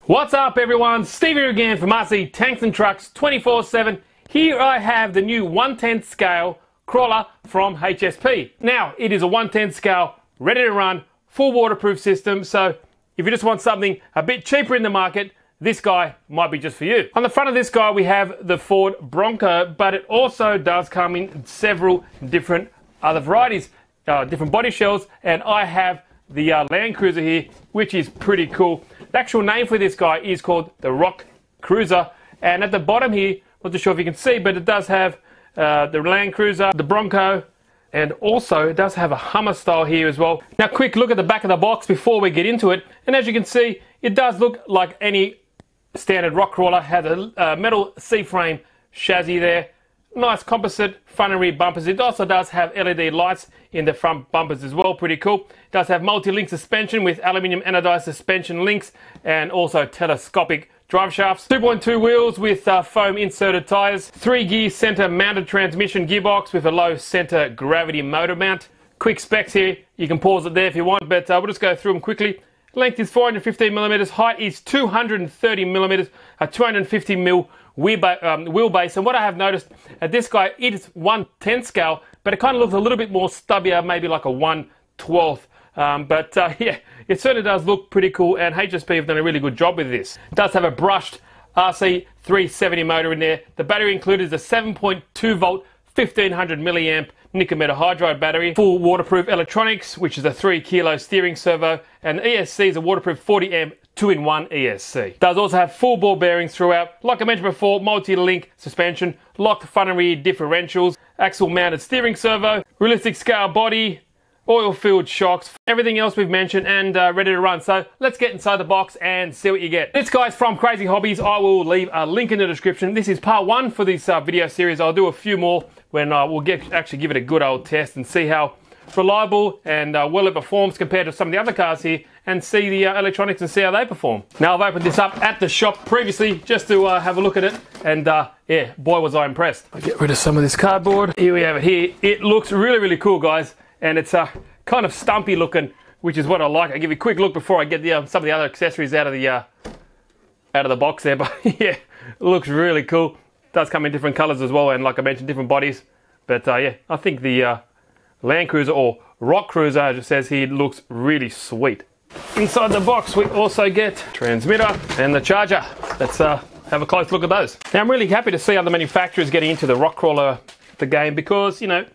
What's up everyone, Steve here again from RC Tanks and Trucks 24/7. Here I have the new 1/10 scale crawler from HSP. Now it is a 1/10 scale, ready to run, full waterproof system, so if you just want something a bit cheaper in the market, this guy might be just for you. On the front of this guy we have the Ford Bronco, but it also does come in several different other varieties, different body shells, and I have the Land Cruiser here, which is pretty cool. The actual name for this guy is called the Rock Cruiser, and at the bottom here, not too sure if you can see, but it does have the Land Cruiser, the Bronco, and also it does have a Hummer style here as well. Now quick look at the back of the box before we get into it, and as you can see, it does look like any standard rock crawler. Has a metal C-frame chassis there, nice composite front and rear bumpers. It also does have LED lights in the front bumpers as well, pretty cool. It does have multi-link suspension with aluminium anodized suspension links and also telescopic drive shafts. 2.2 wheels with foam inserted tyres. 3-gear centre mounted transmission gearbox with a low centre gravity motor mount. Quick specs here, you can pause it there if you want, but we'll just go through them quickly. Length is 415mm, height is 230mm, a 250mm wheelbase. And what I have noticed at this guy, it is 1/10 scale, but it kind of looks a little bit more stubbier, maybe like a 1/12. Yeah, it certainly does look pretty cool, and HSP have done a really good job with this. It does have a brushed RC 370 motor in there. The battery included is a 7.2 volt 1500 milliamp nickel metal hydride battery, full waterproof electronics, which is a 3 kilo steering servo, and ESC is a waterproof 40 amp 2-in-1 ESC. Does also have full ball bearings throughout. Like I mentioned before, multi-link suspension, locked front and rear differentials, axle mounted steering servo, realistic scale body, oil filled shocks, everything else we've mentioned, and ready to run. So let's get inside the box and see what you get. This guy's from Crazy Hobbies. I will leave a link in the description. This is part 1 for this video series. I'll do a few more when we'll actually give it a good old test and see how reliable and well it performs compared to some of the other cars here, and see the electronics and see how they perform. Now I've opened this up at the shop previously just to have a look at it, and yeah, boy was I impressed. I'll get rid of some of this cardboard. Here we have it here. It looks really cool, guys, and it's kind of stumpy looking, which is what I like. I'll give you a quick look before I get some of the other accessories out of the box there, but yeah, it looks really cool. It does come in different colors as well, and like I mentioned, different bodies. But yeah, I think the Land Cruiser, or Rock Cruiser as it says here, looks really sweet. Inside the box we also get transmitter and the charger. Let's have a close look at those. Now I'm really happy to see other manufacturers getting into the rock crawler game, because you know,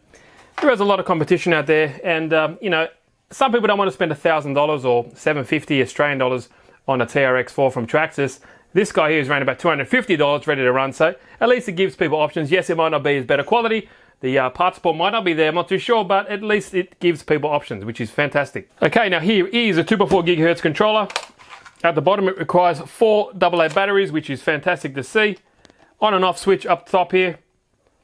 there is a lot of competition out there, and you know, some people don't want to spend $1,000 or $750 Australian dollars on a TRX4 from Traxxas. This guy here is around about $250 ready to run, so at least it gives people options. Yes, it might not be as better quality, the part support might not be there, I'm not too sure, but at least it gives people options, which is fantastic. Okay, now here is a 2x4 GHz controller. At the bottom it requires 4 AA batteries, which is fantastic to see. On and off switch up top here.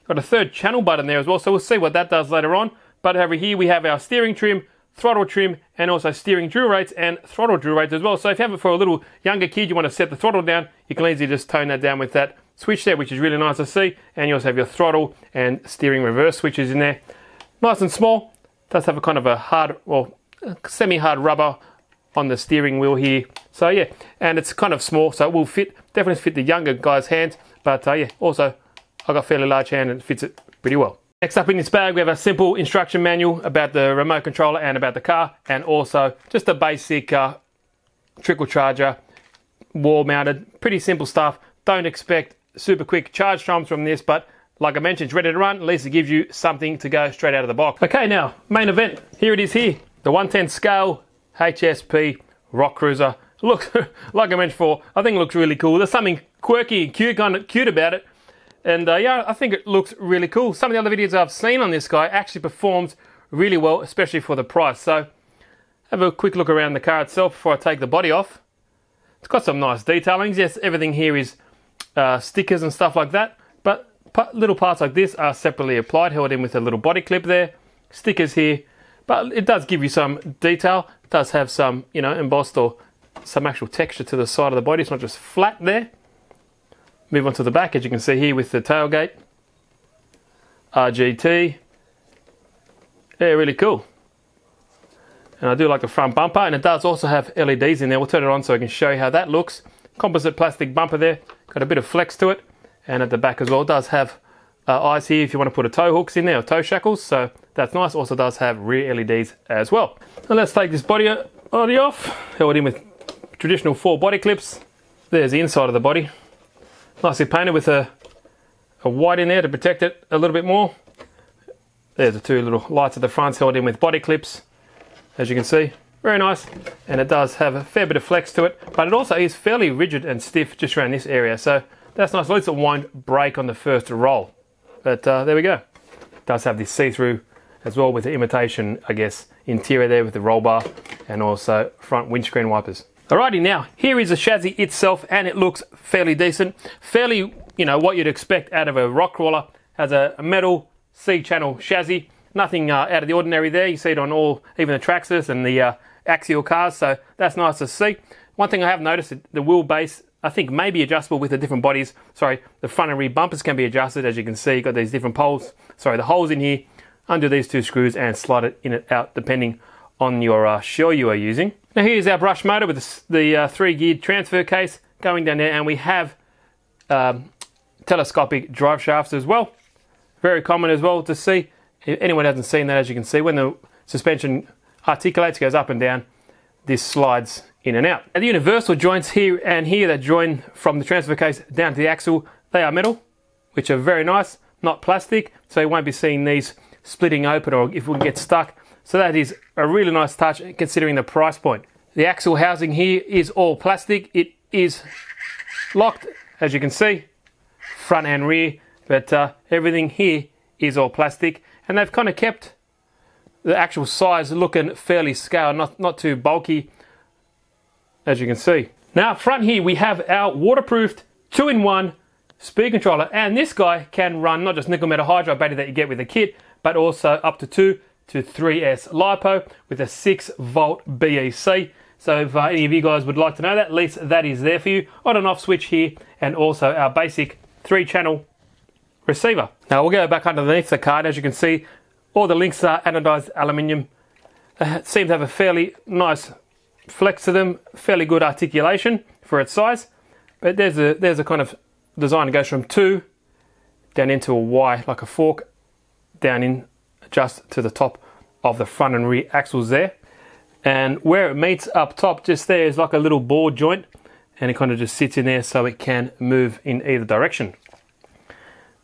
Got a 3rd channel button there as well, so we'll see what that does later on. But over here we have our steering trim, throttle trim, and also steering drill rates and throttle drill rates as well. So if you have it for a little younger kid, you want to set the throttle down, you can easily just tone that down with that switch there, which is really nice to see. And you also have your throttle and steering reverse switches in there. Nice and small. Does have a kind of a hard, well, semi-hard rubber on the steering wheel here. So yeah, and it's kind of small, so it will definitely fit the younger guy's hands. But yeah, also I've got a fairly large hand and it fits it pretty well. Next up in this bag we have a simple instruction manual about the remote controller and about the car, and also just a basic trickle charger, wall mounted, pretty simple stuff. Don't expect super quick charge times from this, but like I mentioned, it's ready to run. At least it gives you something to go straight out of the box. Okay, now main event. Here it is here, the 1/10 scale HSP Rock Cruiser. Look, like I mentioned before, I think it looks really cool. There's something quirky and cute about it. And yeah, I think it looks really cool. Some of the other videos I've seen on this guy actually performs really well, especially for the price. So have a quick look around the car itself before I take the body off. It's got some nice detailings. Yes, everything here is stickers and stuff like that, but little parts like this are separately applied, held in with a little body clip there. Stickers here, but it does give you some detail. It does have some, you know, embossed or some actual texture to the side of the body. It's not just flat there. Move on to the back, as you can see here with the tailgate. RGT. Yeah, really cool. And I do like the front bumper, and it does also have LEDs in there. We'll turn it on so I can show you how that looks. composite plastic bumper there, got a bit of flex to it, and at the back as well, it does have eyes here if you want to put a tow hooks in there or tow shackles, so that's nice. Also does have rear LEDs as well. Now let's take this body off, held in with traditional 4 body clips. There's the inside of the body, nicely painted with a white in there to protect it a little bit more. There's the 2 little lights at the front held in with body clips, as you can see. Very nice, and it does have a fair bit of flex to it, but it also is fairly rigid and stiff just around this area, so that's nice. At least it won't break on the first roll. But there we go. It does have this see-through as well with the imitation, I guess, interior there with the roll bar and also front windscreen wipers. Alrighty, now here is the chassis itself, and it looks fairly decent. Fairly, you know, what you'd expect out of a rock crawler. Has a metal C-channel chassis. Nothing out of the ordinary there. You see it on all, even the Traxxas and the axial cars, so that's nice to see. One thing I have noticed, the wheelbase, I think may be adjustable with the different bodies. Sorry, the front and rear bumpers can be adjusted, as you can see. You've got these different poles, sorry, the holes in here, undo these 2 screws and slide it in and out depending on your shell you are using. Now here's our brush motor with the 3-geared transfer case going down there, and we have telescopic drive shafts as well. Very common as well to see. If anyone hasn't seen that, as you can see, when the suspension articulates, goes up and down, this slides in and out. And the universal joints here and here that join from the transfer case down to the axle, they are metal, which are very nice, not plastic, so you won't be seeing these splitting open or if we get stuck. So that is a really nice touch considering the price point. The axle housing here is all plastic. It is locked, as you can see, front and rear, but everything here is all plastic, and they've kind of kept the actual size looking fairly scale, not too bulky, as you can see. Now up front here we have our waterproofed 2-in-1 speed controller, and this guy can run not just nickel metal hydride battery that you get with the kit, but also up to 2 to 3S LiPo with a 6-volt BEC. So if any of you guys would like to know that, at least that is there for you. On and off switch here, and also our basic 3-channel receiver. Now we'll go back underneath the card. As you can see, all the links are anodized aluminium. Seem to have a fairly nice flex to them, fairly good articulation for its size. But there's a kind of design that goes from 2 down into a Y, like a fork, down in just to the top of the front and rear axles there. And where it meets up top, just there is like a little board joint, and it kind of just sits in there so it can move in either direction.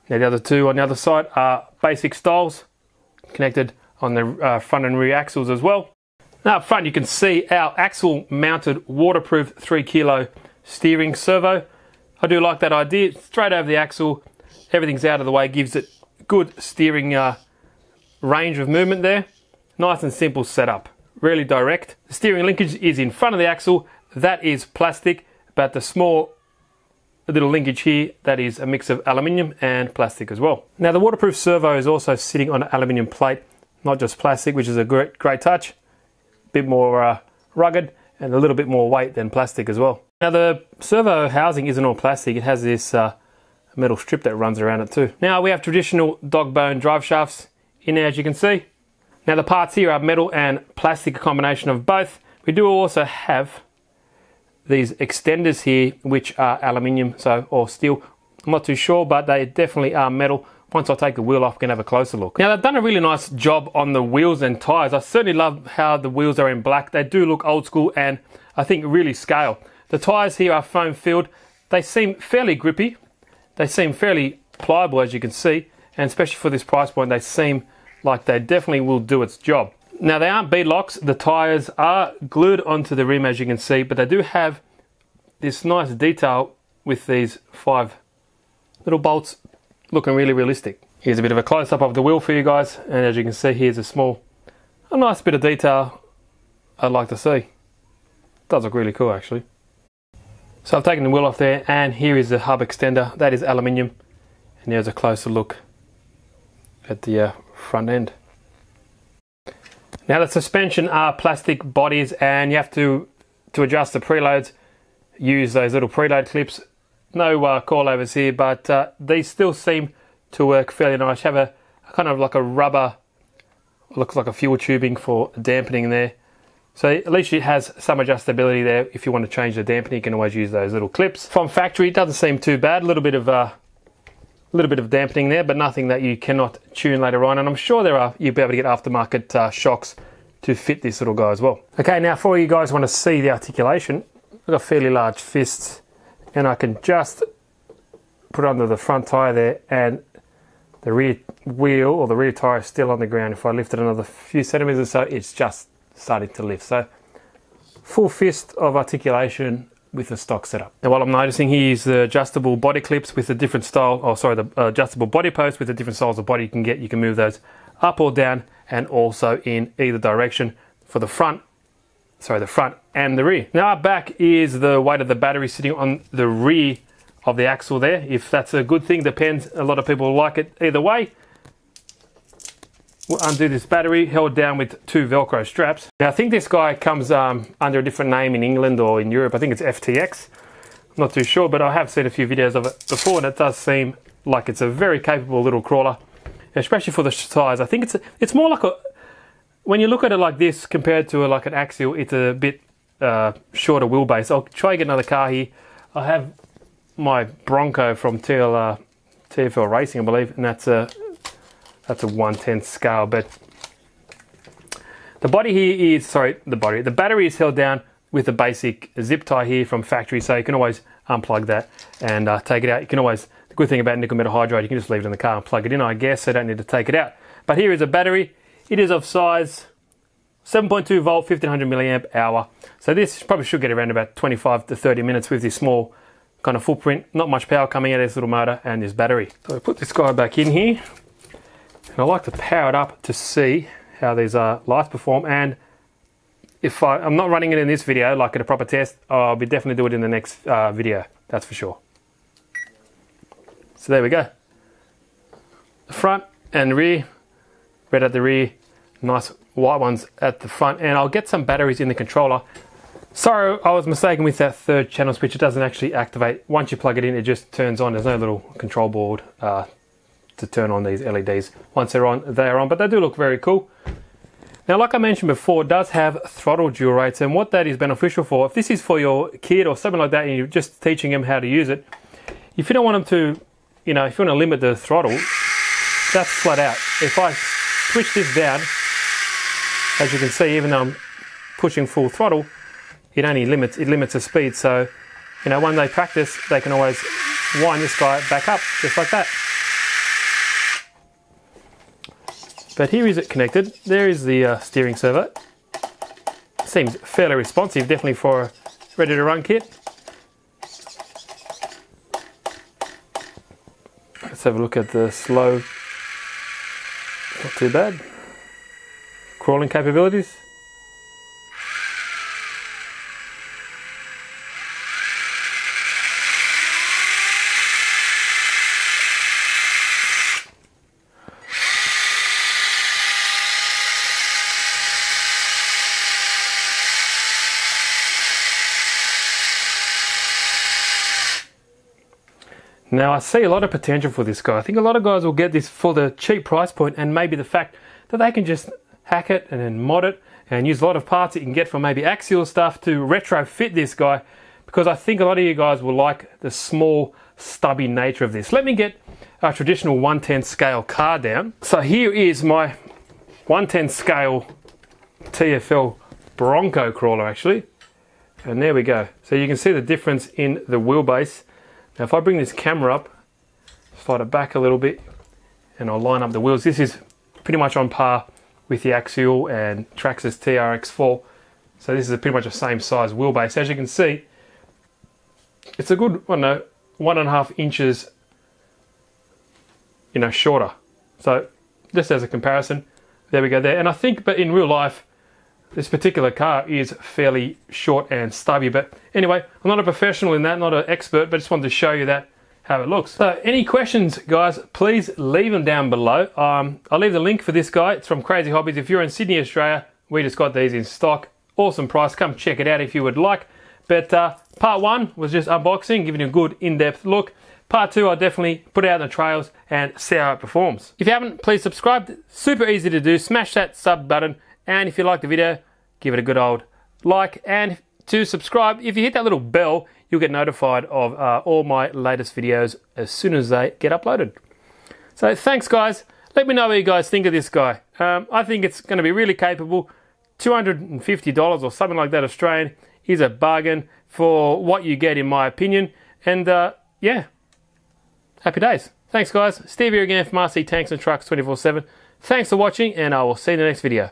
Now the other 2 on the other side are basic styles connected on the front and rear axles as well. Now up front you can see our axle mounted waterproof 3 kilo steering servo. I do like that idea. Straight over the axle, everything's out of the way, gives it good steering range of movement there. Nice and simple setup, really direct. The steering linkage is in front of the axle. That is plastic, but the small little linkage here, that is a mix of aluminium and plastic as well. Now the waterproof servo is also sitting on an aluminium plate, not just plastic, which is a great touch. A bit more rugged and a little bit more weight than plastic as well. Now the servo housing isn't all plastic, it has this metal strip that runs around it too. Now we have traditional dog bone drive shafts in there, as you can see. Now the parts here are metal and plastic, a combination of both. We do also have these extenders here, which are aluminium, or steel. I'm not too sure, but they definitely are metal. Once I take the wheel off, we can have a closer look. Now they've done a really nice job on the wheels and tyres. I certainly love how the wheels are in black. They do look old school and I think really scale. The tyres here are foam filled. They seem fairly grippy. They seem fairly pliable, as you can see, and especially for this price point, they seem like they definitely will do its job. Now they aren't bead locks. The tyres are glued onto the rim, as you can see, but they do have this nice detail with these 5 little bolts looking really realistic. Here's a bit of a close-up of the wheel for you guys, and as you can see, here's a nice bit of detail I'd like to see. It does look really cool actually. So I've taken the wheel off there, and here is the hub extender. That is aluminium, and there's a closer look at the front end. Now the suspension are plastic bodies, and you have to adjust the preloads, use those little preload clips. No coilovers here, but these still seem to work fairly nice. You have a kind of like a rubber, looks like a fuel tubing for dampening there, So at least it has some adjustability there. If you want to change the dampening, you can always use those little clips. From factory, it doesn't seem too bad. A little bit of dampening there, but nothing that you cannot tune later on. And I'm sure you'll be able to get aftermarket shocks to fit this little guy as well. Okay, now for you guys want to see the articulation, I've got fairly large fists, and I can just put it under the front tire there, and the rear wheel or the rear tire is still on the ground. If I lift it another few centimeters or so, it's just starting to lift. So full fist of articulation with the stock setup. Now what I'm noticing here is the adjustable body clips with a different style, the adjustable body posts with the different styles of body you can get. You can move those up or down and also in either direction for the front and the rear. Now up back is the weight of the battery sitting on the rear of the axle there. If that's a good thing, depends. A lot of people like it either way. We'll undo this battery, held down with 2 Velcro straps. Now I think this guy comes under a different name in England or in Europe. I think it's FTX. I'm not too sure, but I have seen a few videos of it before, and it does seem like it's a very capable little crawler, especially for the size. I think it's more like when you look at it like this compared to like an axial, it's a bit shorter wheelbase. I'll try to get another car here. I have my Bronco from TFL Racing, I believe, and that's a 1/10 scale. But the body here is, the battery is held down with a basic zip tie here from factory, so you can always unplug that and take it out. You can always, the good thing about nickel metal hydride, you can just leave it in the car and plug it in, I guess, so you don't need to take it out. But here is a battery. It is of size 7.2 volt, 1500 milliamp hour. So this probably should get around about 25 to 30 minutes with this small kind of footprint. Not much power coming out of this little motor and this battery. So I put this guy back in here, and I like to power it up to see how these lights perform. And if I'm not running it in this video like at a proper test, I'll be definitely do it in the next video, that's for sure. So there we go. The front and rear, red at the rear, nice white ones at the front, and I'll get some batteries in the controller. Sorry, I was mistaken with that 3rd channel switch. It doesn't actually activate. Once you plug it in, it just turns on. There's no little control board to turn on these LEDs. Once they're on, but they do look very cool. Now, like I mentioned before, it does have throttle dual rates, and what that is beneficial for, if this is for your kid or something like that, and you're just teaching them how to use it, if you don't want them to, if you want to limit the throttle, that's flat out. If I switch this down, as you can see, even though I'm pushing full throttle, it limits the speed. So, when they practice, they can always wind this guy back up, just like that. But here is it connected. There is the steering servo. Seems fairly responsive, definitely for a ready to run kit. Let's have a look at the slow. Not too bad. Crawling capabilities. Now I see a lot of potential for this guy. I think a lot of guys will get this for the cheap price point, and maybe the fact that they can just hack it and then mod it and use a lot of parts that you can get from maybe axial stuff to retrofit this guy, because I think a lot of you guys will like the small stubby nature of this. Let me get a traditional 1/10 scale car down. So here is my 1/10 scale TFL Bronco crawler actually, and there we go. So you can see the difference in the wheelbase. Now if I bring this camera up, slide it back a little bit, and I'll line up the wheels. This is pretty much on par with the Axial and Traxxas TRX4. So this is pretty much the same size wheelbase. As you can see, it's a good, 1.5 inches, shorter. So just as a comparison, there we go there. And I think, but in real life, this particular car is fairly short and stubby. But anyway, I'm not a professional in that, not an expert, but just wanted to show you that, how it looks. So any questions, guys, please leave them down below. I'll leave the link for this guy. It's from Crazy Hobbies. If you're in Sydney, Australia, we just got these in stock. Awesome price. Come check it out if you would like. But part 1 was just unboxing, giving you a good in-depth look. Part 2, I'll definitely put it out in the trails and see how it performs. If you haven't, please subscribe. Super easy to do. Smash that sub button. And if you like the video, give it a good old like, and to subscribe. If you hit that little bell, you'll get notified of all my latest videos as soon as they get uploaded. So thanks guys. Let me know what you guys think of this guy. I think it's going to be really capable. $250 or something like that Australian is a bargain for what you get, in my opinion. And yeah, happy days. Thanks guys. Steve here again from RC Tanks and Trucks 24/7. Thanks for watching, and I will see you in the next video.